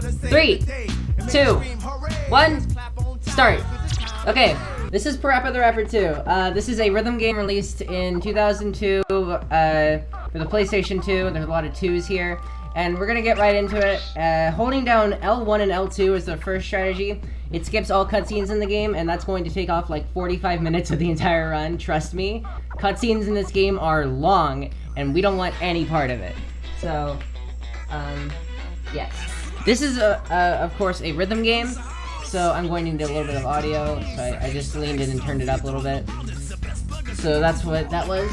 3, 2, 1, start. Okay, this is PaRappa the Rapper 2. This is a rhythm game released in 2002 for the PlayStation 2. There's a lot of 2s here. And we're gonna get right into it. Holding down L1 and L2 is the first strategy. It skips all cutscenes in the game, and that's going to take off like 45 minutes of the entire run, trust me. Cutscenes in this game are long, and we don't want any part of it. So, yes. This is, of course, a rhythm game, so I'm going to need a little bit of audio, so I just leaned in and turned it up a little bit. So that's what that was.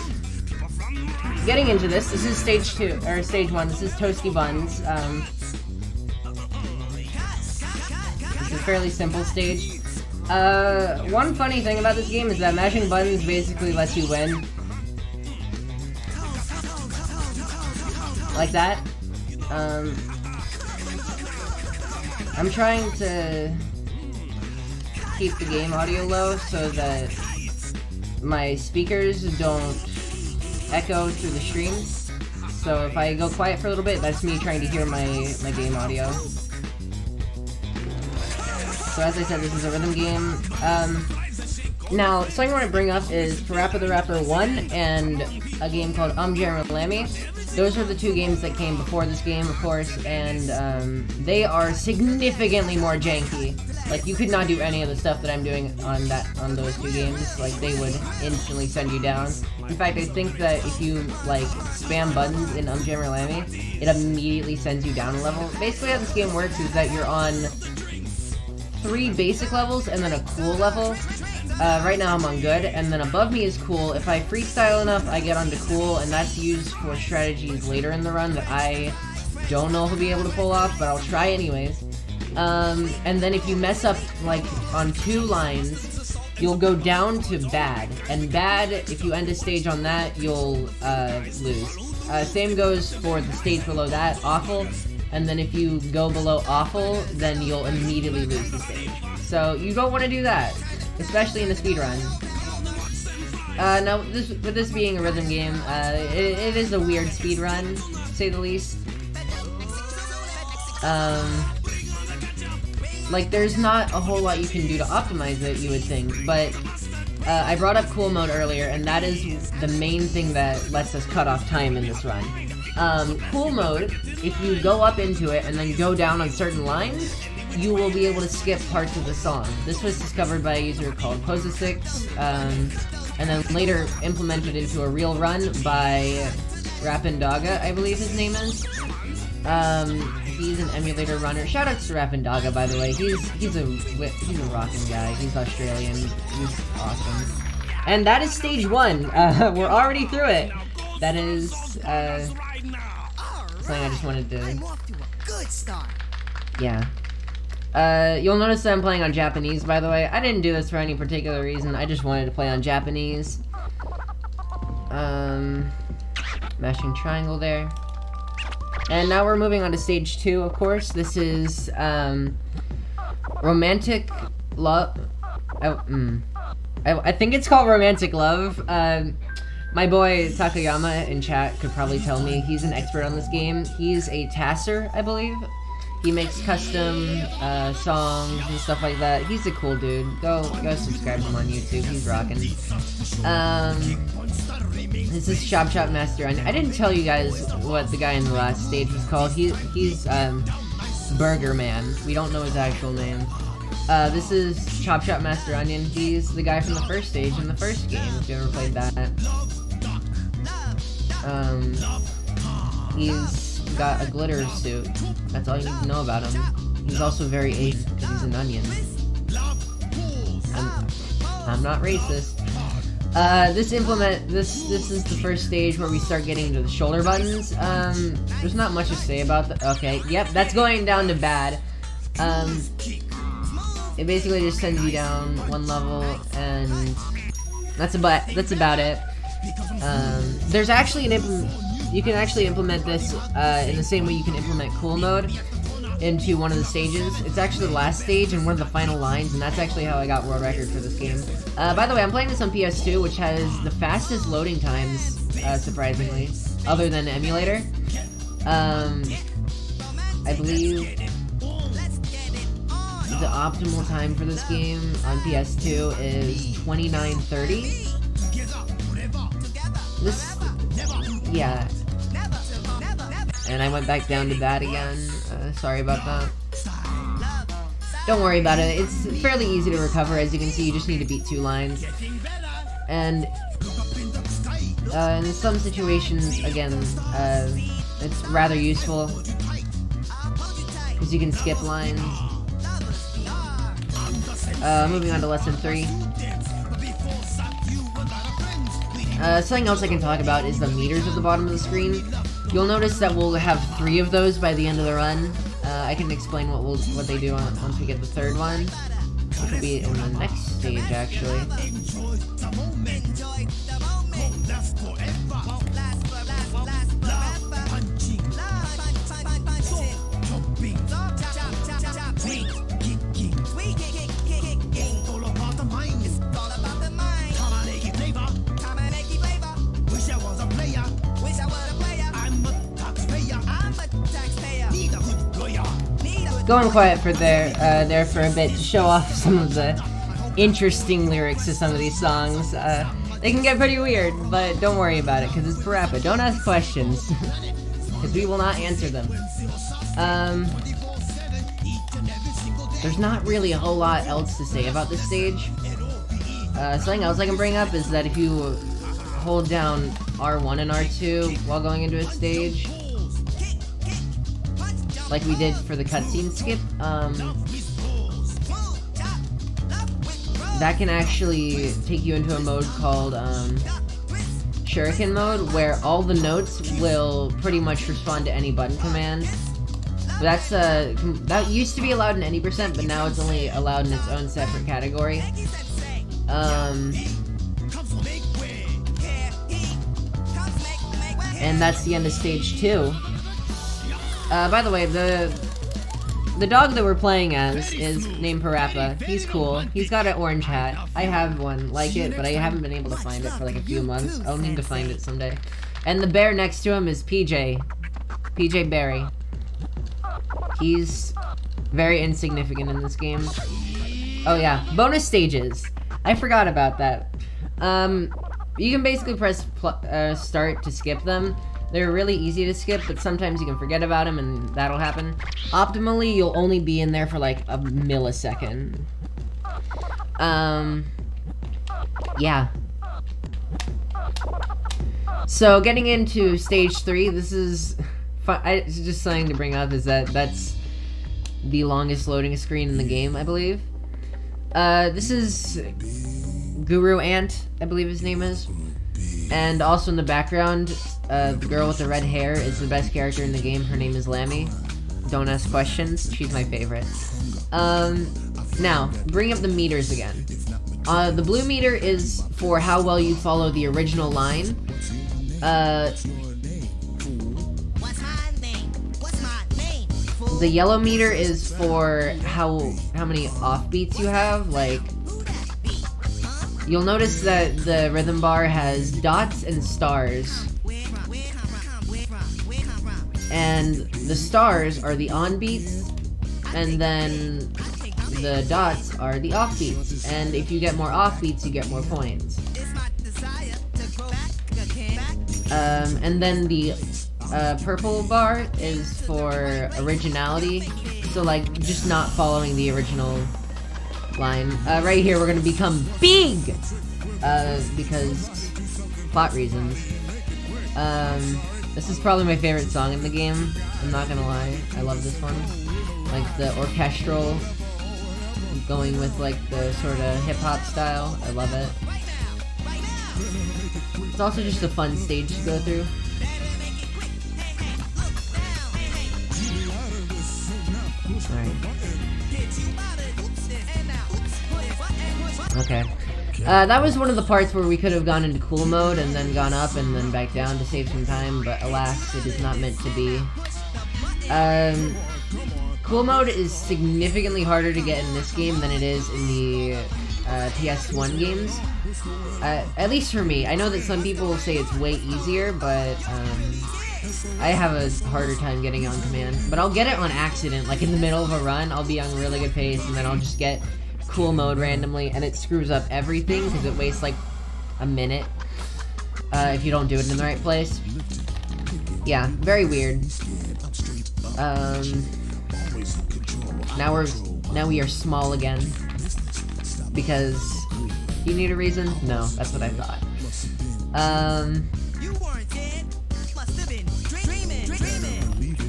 Getting into this is stage 2, or stage 1, this is Toasty Buns. It's a fairly simple stage. One funny thing about this game is that mashing buttons basically lets you win. Like that. I'm trying to keep the game audio low so that my speakers don't echo through the stream. So if I go quiet for a little bit, that's me trying to hear my game audio. So as I said, this is a rhythm game. Now, something I want to bring up is PaRappa the Rapper 1 and a game called Jeremy. Those are the 2 games that came before this game, of course, and they are significantly more janky. Like, you could not do any of the stuff that I'm doing on those 2 games. Like, they would instantly send you down. In fact, I think that if you, like, spam buttons in Jeremy, it immediately sends you down a level. Basically, how this game works is that you're on 3 basic levels and then a cool level. Right now I'm on good, and then above me is cool. If I freestyle enough, I get onto cool, and that's used for strategies later in the run that I don't know if I'll be able to pull off, but I'll try anyways. And then if you mess up, like, on 2 lines, you'll go down to bad. And bad, if you end a stage on that, you'll, lose. Same goes for the stage below that, awful. And then if you go below awful, then you'll immediately lose the stage. So you don't want to do that, especially in a speedrun. Now, with this being a rhythm game, it is a weird speedrun, to say the least. Like, there's not a whole lot you can do to optimize it, you would think, but I brought up cool mode earlier, and that is the main thing that lets us cut off time in this run. Cool mode, if you go up into it and then go down on certain lines, you will be able to skip parts of the song. This was discovered by a user called Pose6, and then later implemented into a real run by Rapindaga, I believe his name is. He's an emulator runner. Shoutouts to Rapindaga, by the way. He's a rockin' guy. He's Australian. He's awesome. And that is stage 1. We're already through it. That is something I just wanted to. Yeah. You'll notice that I'm playing on Japanese, by the way. I didn't do this for any particular reason. I just wanted to play on Japanese. Mashing triangle there. And now we're moving on to stage 2, of course. This is, romantic love. I think it's called Romantic Love. My boy Takayama in chat could probably tell me. He's an expert on this game. He's a tasser, I believe. He makes custom songs and stuff like that. He's a cool dude. Go subscribe to him on YouTube. He's rocking. This is Chop Chop Master. I didn't tell you guys what the guy in the last stage was called. He's Burger Man. We don't know his actual name. This is Chop Chop Master Onion. He's the guy from the first stage in the first game, if you ever played that. He's got a glitter suit. That's all you need to know about him. He's also very Asian, because he's an onion. I'm not racist. This is the first stage where we start getting into the shoulder buttons. There's not much to say about that. Okay, yep, that's going down to bad. It basically just sends you down 1 level, and that's about it. There's actually you can actually implement this in the same way you can implement cool mode into one of the stages. It's actually the last stage and one of the final lines, and that's actually how I got world record for this game. By the way, I'm playing this on PS2, which has the fastest loading times, surprisingly, other than the emulator. I believe the optimal time for this game on PS2 is 29:30. Yeah. And I went back down to that again. Sorry about that. Don't worry about it. It's fairly easy to recover. As you can see, you just need to beat 2 lines. And in some situations, again, it's rather useful because you can skip lines. Moving on to lesson 3. Something else I can talk about is the meters at the bottom of the screen. You'll notice that we'll have 3 of those by the end of the run. I can explain what they do once we get the 3rd one, which will be in the next stage, actually. Going quiet for there for a bit to show off some of the interesting lyrics to some of these songs. They can get pretty weird, but don't worry about it, because it's PaRappa. Don't ask questions, because we will not answer them. There's not really a whole lot else to say about this stage. Something else I can bring up is that if you hold down R1 and R2 while going into a stage, like we did for the cutscene skip, that can actually take you into a mode called Shuriken mode, where all the notes will pretty much respond to any button command. That's that used to be allowed in any percent, but now it's only allowed in its own separate category. And that's the end of stage 2. By the way, the dog that we're playing as is named PaRappa. He's cool. He's got an orange hat. I have one like it, but I haven't been able to find it for like a few months. I'll need to find it someday. And the bear next to him is PJ Barry. He's very insignificant in this game. Oh yeah, bonus stages. I forgot about that. You can basically press start to skip them. They're really easy to skip, but sometimes you can forget about them, and that'll happen. Optimally, you'll only be in there for like a millisecond. Yeah. So, getting into stage 3, this is... it's just something to bring up, is that's the longest loading screen in the game, I believe. This is Guru Ant, I believe his name is. And also in the background, the girl with the red hair is the best character in the game. Her name is Lammy. Don't ask questions. She's my favorite. Now, bring up the meters again. The blue meter is for how well you follow the original line. The yellow meter is for how many offbeats you have. Like, you'll notice that the rhythm bar has dots and stars. And the stars are the on beats, and then the dots are the off beats. And if you get more off beats, you get more points. And then the purple bar is for originality. So like just not following the original line. Right here we're gonna become big! Because plot reasons. This is probably my favorite song in the game. I'm not gonna lie. I love this one. Like the orchestral going with like the sort of hip-hop style. I love it. It's also just a fun stage to go through. Alright. Okay. That was one of the parts where we could have gone into cool mode and then gone up and then back down to save some time, but alas, it is not meant to be. Cool mode is significantly harder to get in this game than it is in the PS1 games. At least for me. I know that some people say it's way easier, but I have a harder time getting on command, but I'll get it on accident. Like in the middle of a run, I'll be on really good pace, and then I'll just get cool mode randomly, and it screws up everything because it wastes like a minute if you don't do it in the right place. Yeah, very weird. Now we are small again because you need a reason? No, that's what I thought.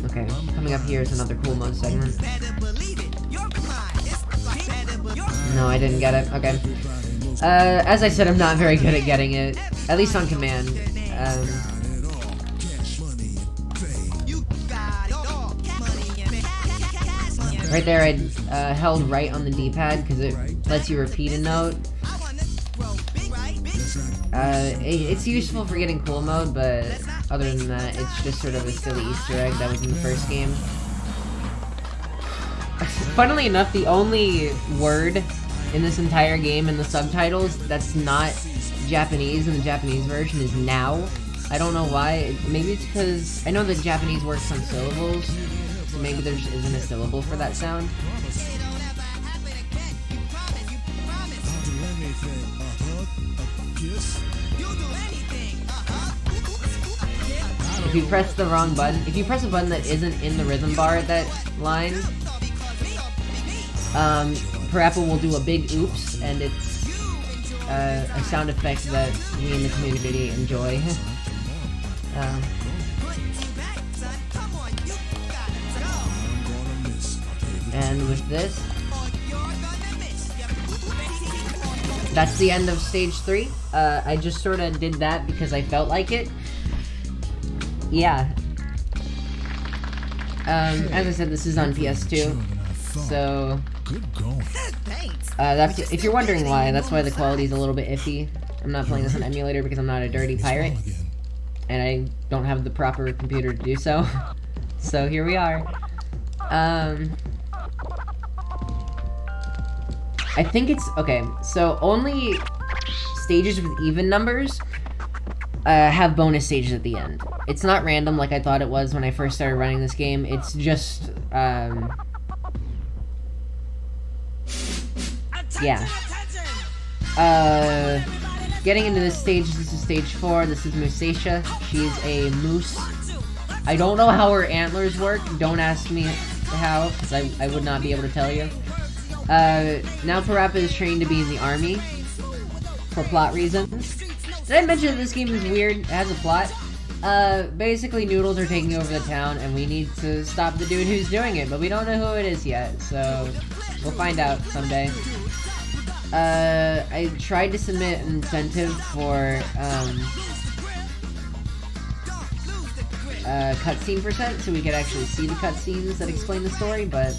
Okay, coming up here is another cool mode segment. No, I didn't get it. Okay. As I said, I'm not very good at getting it, at least on command. Right there, I held right on the D-pad because it lets you repeat a note. It's useful for getting cool mode, but other than that, it's just sort of a silly Easter egg that was in the first game. Funnily enough, the only word in this entire game in the subtitles that's not Japanese in the Japanese version is now. I don't know why. Maybe it's because I know that Japanese works on syllables, so maybe there just isn't a syllable for that sound. If you press the wrong button, if you press a button that isn't in the rhythm bar at that line, PaRappa will do a big oops, and it's a sound effect that we in the community enjoy. And with this, that's the end of stage 3. I just sort of did that because I felt like it. Yeah. As I said, this is on PS2, so that's, if you're wondering why, that's why the quality's a little bit iffy. I'm not playing this on emulator because I'm not a dirty pirate, and I don't have the proper computer to do so. So here we are. I think it's okay. So only stages with even numbers have bonus stages at the end. It's not random like I thought it was when I first started running this game. It's just, yeah. Getting into this stage, this is stage 4. This is Musasia. She's a moose. I don't know how her antlers work. Don't ask me how, because I would not be able to tell you. Now PaRappa is trained to be in the army for plot reasons. Did I mention that this game is weird? It has a plot. Basically Noodles are taking over the town, and we need to stop the dude who's doing it, but we don't know who it is yet, so we'll find out someday. I tried to submit an incentive for, cutscene percent, so we could actually see the cutscenes that explain the story, but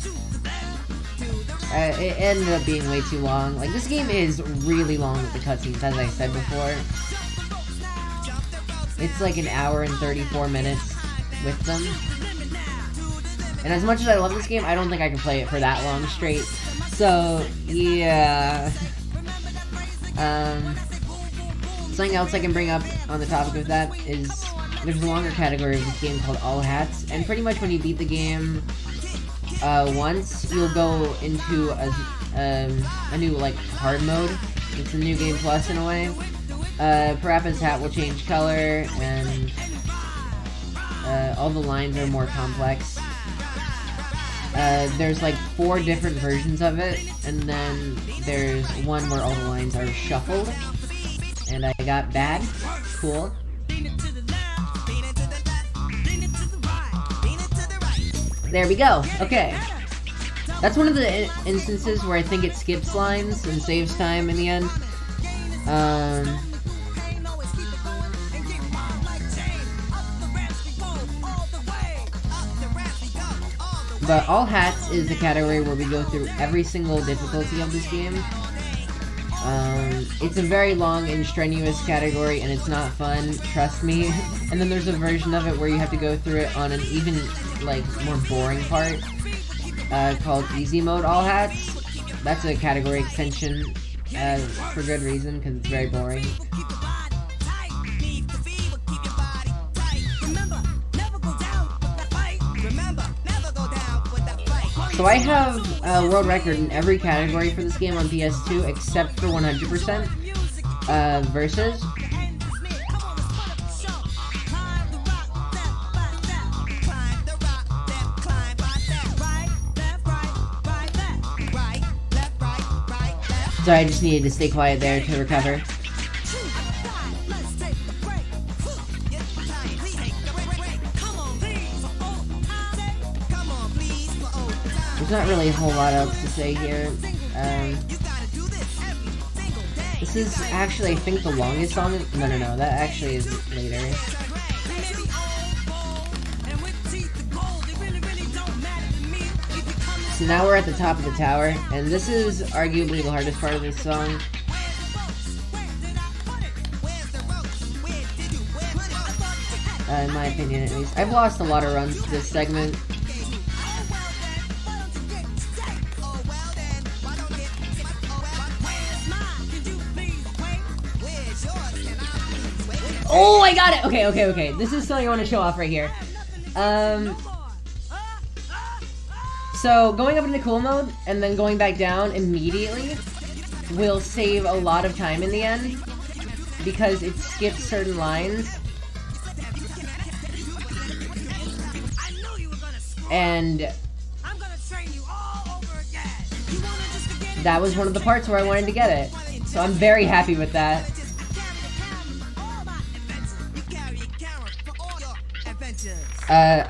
it ended up being way too long. Like, this game is really long with the cutscenes, as I said before. It's like an hour and 34 minutes with them. And as much as I love this game, I don't think I can play it for that long straight. So, yeah. Something else I can bring up on the topic of that is there's a longer category of this game called All Hats, and pretty much when you beat the game once, you'll go into a new, like, hard mode. It's a new game plus in a way. PaRappa's hat will change color, and all the lines are more complex. There's like 4 different versions of it, and then there's one where all the lines are shuffled, and I got bad. Cool. There we go. Okay. That's one of the instances where I think it skips lines and saves time in the end. But All Hats is a category where we go through every single difficulty of this game. It's a very long and strenuous category, and it's not fun, trust me. And then there's a version of it where you have to go through it on an even, like, more boring part, called Easy Mode All Hats. That's a category extension, for good reason, because it's very boring. So I have a world record in every category for this game on PS2 except for 100% versus. Sorry, I just needed to stay quiet there to recover. There's not really a whole lot else to say here. This is actually, I think, the longest song. No, that actually is later. So now we're at the top of the tower, and this is arguably the hardest part of this song. In my opinion, at least. I've lost a lot of runs to this segment. Oh, I got it! Okay. This is something I want to show off right here. So, going up into cool mode, and then going back down immediately will save a lot of time in the end, because it skips certain lines. And that was one of the parts where I wanted to get it. So I'm very happy with that.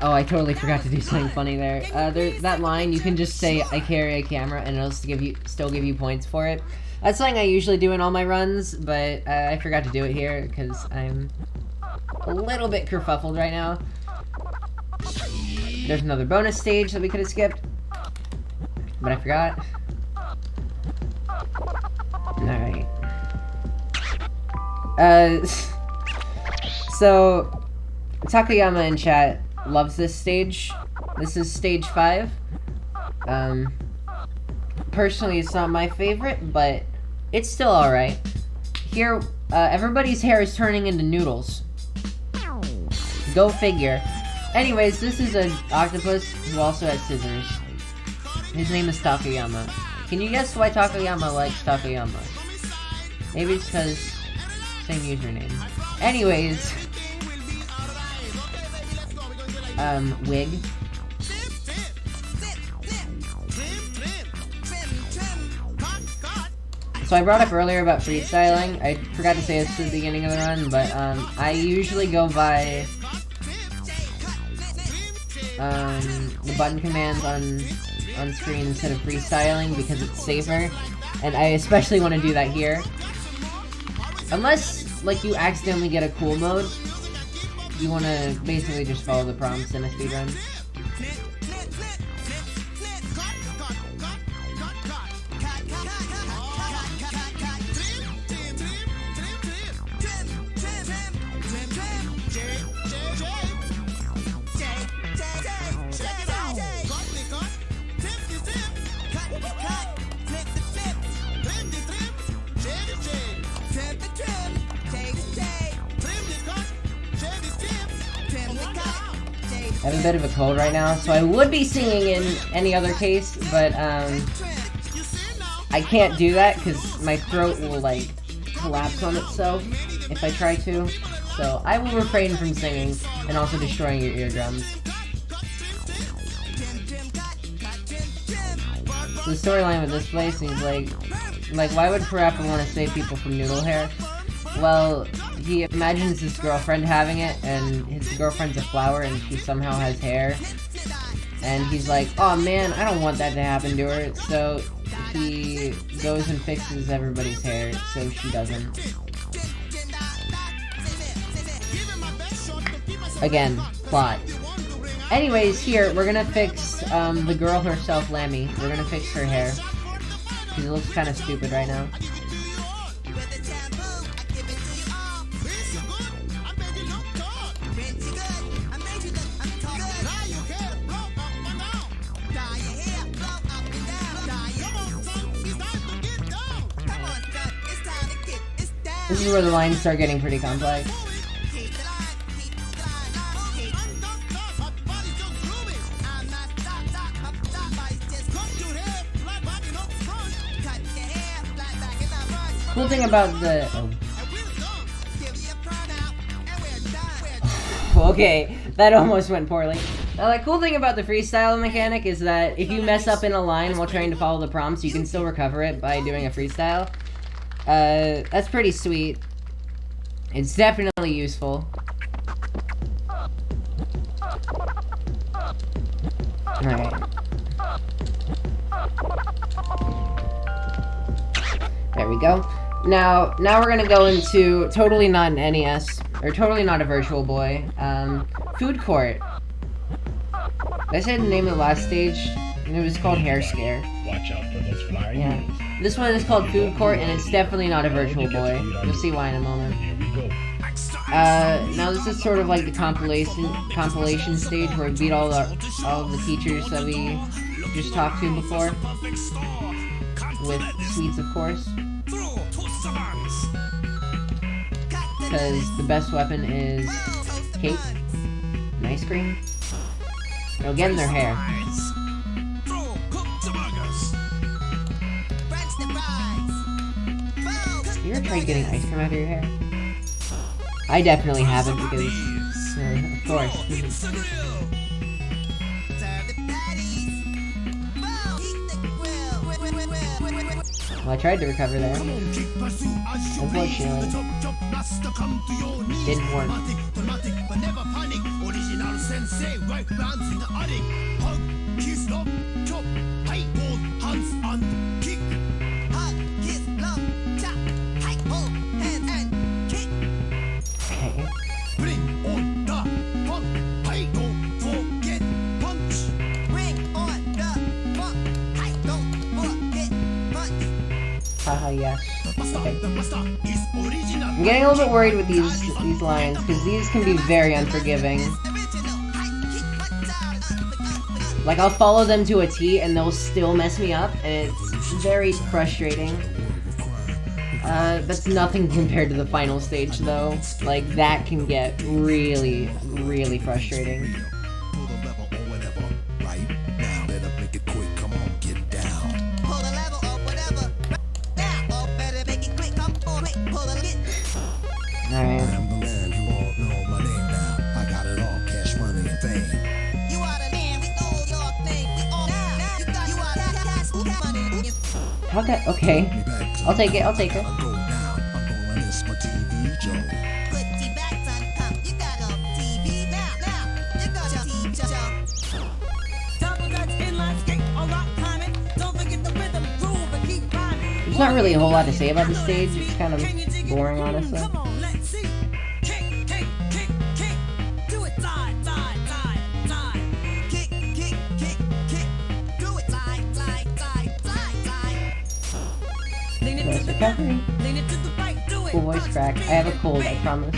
Oh, I totally forgot to do something funny there. That line, you can just say, I carry a camera, and it'll still give you points for it. That's something I usually do in all my runs, but I forgot to do it here, because I'm a little bit kerfuffled right now. There's another bonus stage that we could have skipped, but I forgot. Alright. So, Takayama in chat loves this stage. This is stage 5. Personally, it's not my favorite, but it's still alright. Here, everybody's hair is turning into noodles. Go figure. Anyways, this is an octopus who also has scissors. His name is Takayama. Can you guess why Takayama likes Takayama? Maybe it's because same username. Anyways, wig. So I brought up earlier about freestyling. I forgot to say this at the beginning of the run, but I usually go by the button commands on screen instead of freestyling because it's safer, and I especially want to do that here. Unless, like, you accidentally get a cool mode, you want to basically just follow the prompts in a speedrun. I have a bit of a cold right now, so I would be singing in any other case, but I can't do that because my throat will, like, collapse on itself if I try to. So I will refrain from singing and also destroying your eardrums. So the storyline with this place is like why would PaRappa want to save people from noodle hair? Well, he imagines his girlfriend having it, and his girlfriend's a flower, and she somehow has hair. And he's like, oh man, I don't want that to happen to her, so he goes and fixes everybody's hair so she doesn't. Again, plot. Anyways, here, we're gonna fix the girl herself, Lammy. We're gonna fix her hair, because it looks kind of stupid right now. This is where the lines start getting pretty complex. Cool thing about the... Oh. Okay, that almost went poorly. Now, the cool thing about the freestyle mechanic is that if you mess up in a line while trying to follow the prompts, you can still recover it by doing a freestyle. That's pretty sweet. It's definitely useful. Alright. There we go. Now we're gonna go into totally not an NES, or totally not a Virtual Boy. Food Court. Did I say the name of the last stage? And it was called Hair Scare. Watch out for those flying units. This one is called Food Court, and it's definitely not a Virtual Boy. You'll see why in a moment. Here we go. Now this is sort of like the compilation stage where we beat all the teachers that we just talked to before, with sweets, of course. Because the best weapon is cake and ice cream. They'll get in their hair. You ever tried getting ice cream out of your hair? I definitely haven't because, of course. Well, I tried to recover there. Unfortunately, didn't work. Haha, yes. Okay. I'm getting a little bit worried with these lines, because these can be very unforgiving. Like, I'll follow them to a T, and they'll still mess me up, and it's very frustrating. That's nothing compared to the final stage, though. Like, that can get really, really frustrating. Alright. How'd that? Okay. I'll take it, I'll take it. There's not really a whole lot to say about the stage, it's kind of boring, honestly. Nice recovery. Cool voice crack. I have a cold, I promise.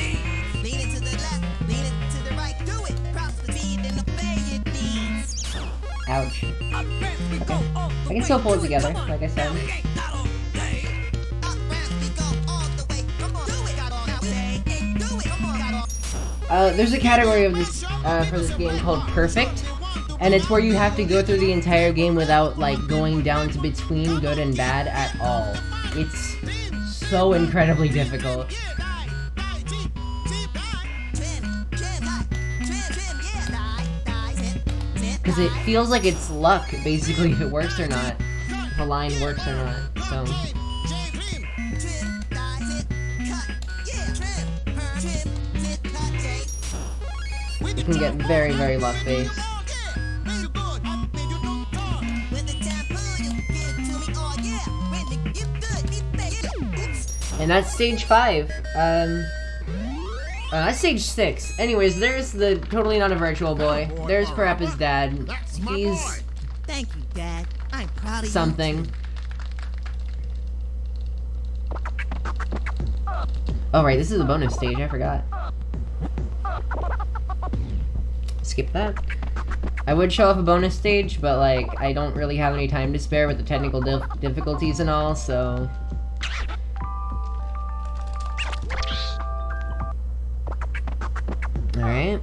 Ouch. Okay. I can still pull it together, like I said. There's a category of this for this game called Perfect, and it's where you have to go through the entire game without like going down to between good and bad at all. It's so incredibly difficult. Because it feels like it's luck, basically, if it works or not. If a line works or not, so... It can get very, very luck-based. And that's stage 5. That's stage 6. Anyways, there's the totally not a Virtual Boy. There's PaRappa's dad. He's... Thank you, Dad. I'm proud of something. Oh, right, this is a bonus stage. I forgot. Skip that. I would show off a bonus stage, but, like, I don't really have any time to spare with the technical difficulties and all, so... Alright.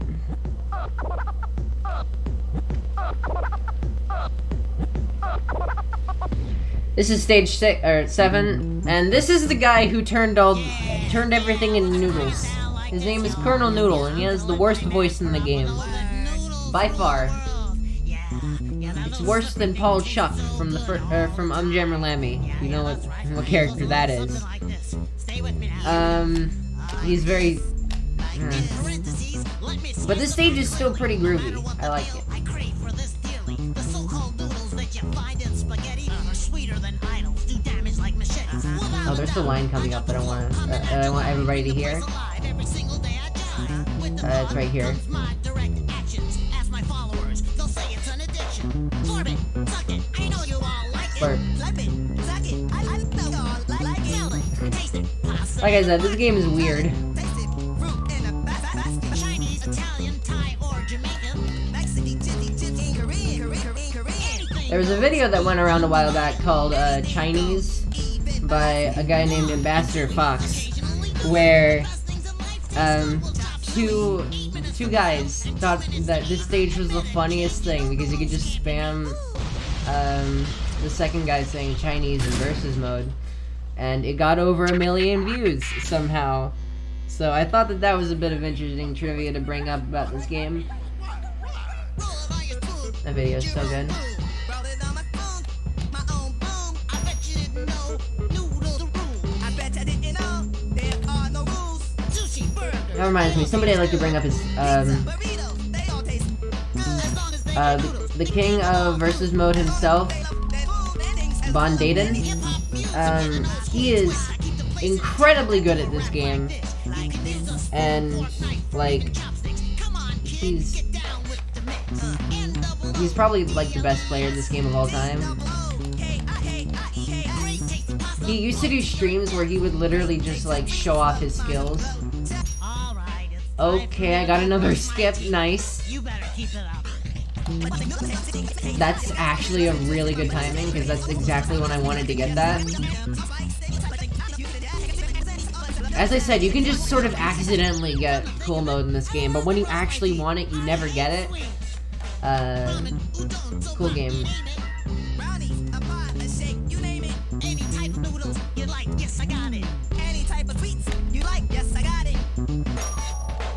This is stage 6 or 7, and this is the guy who turned everything into noodles. His name is Colonel Noodle, and he has the worst voice in the game, by far. It's worse than Paul Chuck from from Jammer Lammy. You know what character that is. He's very. But this stage is still pretty groovy. I like it. Oh, there's the line coming up that I want everybody to hear. It's right here. Burp. Like I said, this game is weird. There was a video that went around a while back called Chinese by a guy named Ambassador Fox, where two guys thought that this stage was the funniest thing because you could just spam the second guy saying Chinese in versus mode, and it got over 1 million views somehow. So I thought that was a bit of interesting trivia to bring up about this game. That video is so good. That reminds me, somebody I'd like to bring up is the king of versus mode himself, Von Dayton. He is incredibly good at this game, and like he's probably like the best player in this game of all time. He used to do streams where he would literally just like show off his skills. Okay, I got another skip. Nice. That's actually a really good timing because that's exactly when I wanted to get that. As I said, you can just sort of accidentally get cool mode in this game, but when you actually want it, you never get it. Cool game.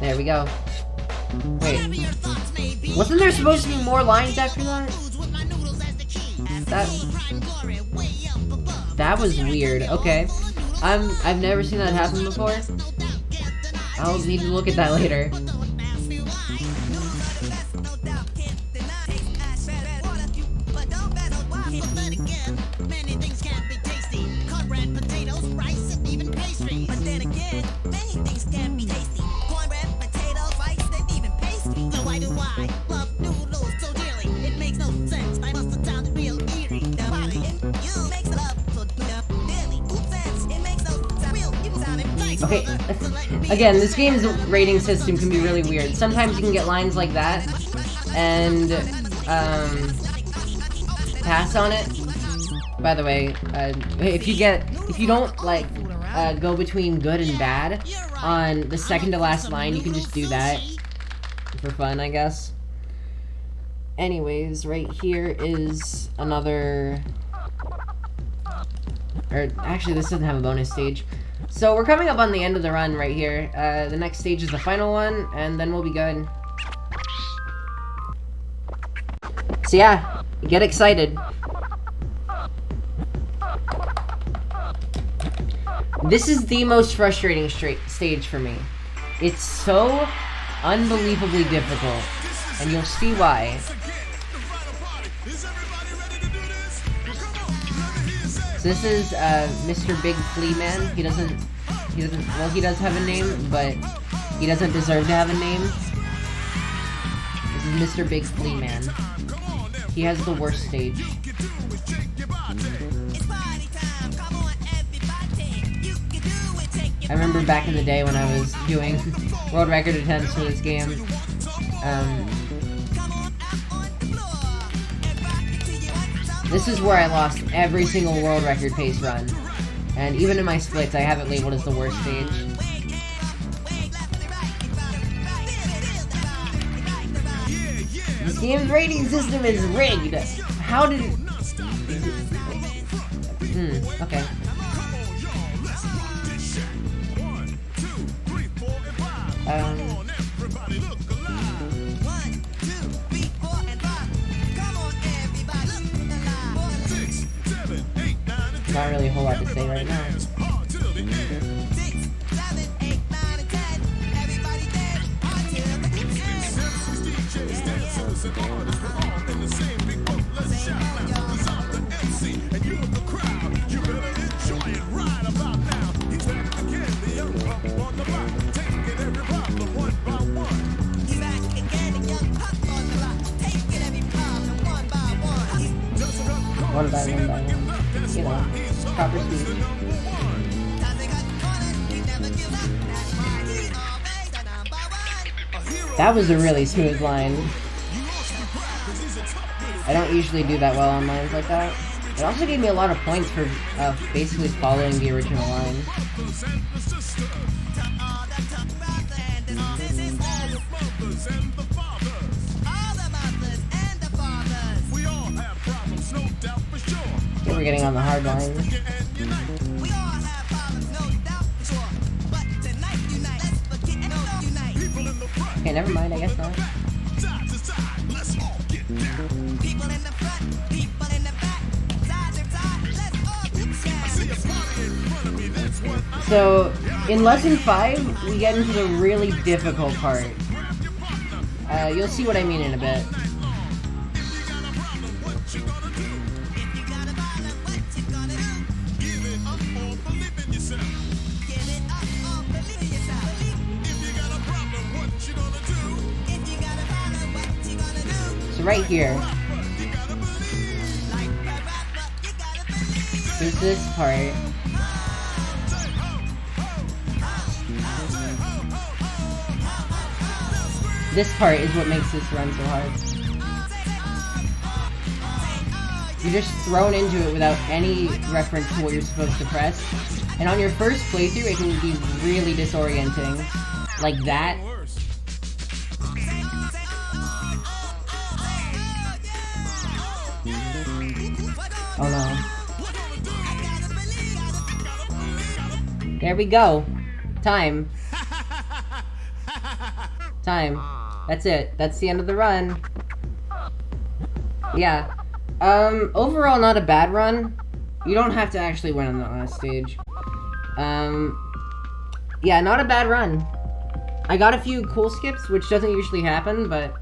There we go. Wait. Wasn't there supposed to be more lines after that? That was weird. Okay. I've never seen that happen before. I'll need to look at that later. Okay, again, this game's rating system can be really weird. Sometimes you can get lines like that, and, pass on it. By the way, if you don't, like, go between good and bad on the second to last line, you can just do that for fun, I guess. Anyways, right here is another... Or, actually, this doesn't have a bonus stage. So we're coming up on the end of the run right here. The next stage is the final one, and then we'll be good. So yeah, get excited. This is the most frustrating stage for me. It's so unbelievably difficult, and you'll see why. So this is Mr. Big Flea Man. He does have a name, but he doesn't deserve to have a name. This is Mr. Big Flea Man. He has the worst stage. I remember back in the day when I was doing world record attempts for this game, this is where I lost every single world record pace run. And even in my splits, I have it labeled as the worst stage. This game's rating system is rigged. How did... Okay. Not really a whole lot to say right now. One by one by one. You know, proper speed. That was a really smooth line. I don't usually do that well on lines like that. It also gave me a lot of points for basically following the original line. Okay, we're getting on the hard line. Okay, never mind, I guess not. So, in Lesson 5, we get into the really difficult part. You'll see what I mean in a bit. So right here, there's this part. This part is what makes this run so hard. You're just thrown into it without any reference to what you're supposed to press. And on your first playthrough, it can be really disorienting. Like that. Oh no. There we go. Time. Time. That's it. That's the end of the run. Yeah. Overall, not a bad run. You don't have to actually win on a stage. Yeah, not a bad run. I got a few cool skips, which doesn't usually happen, but,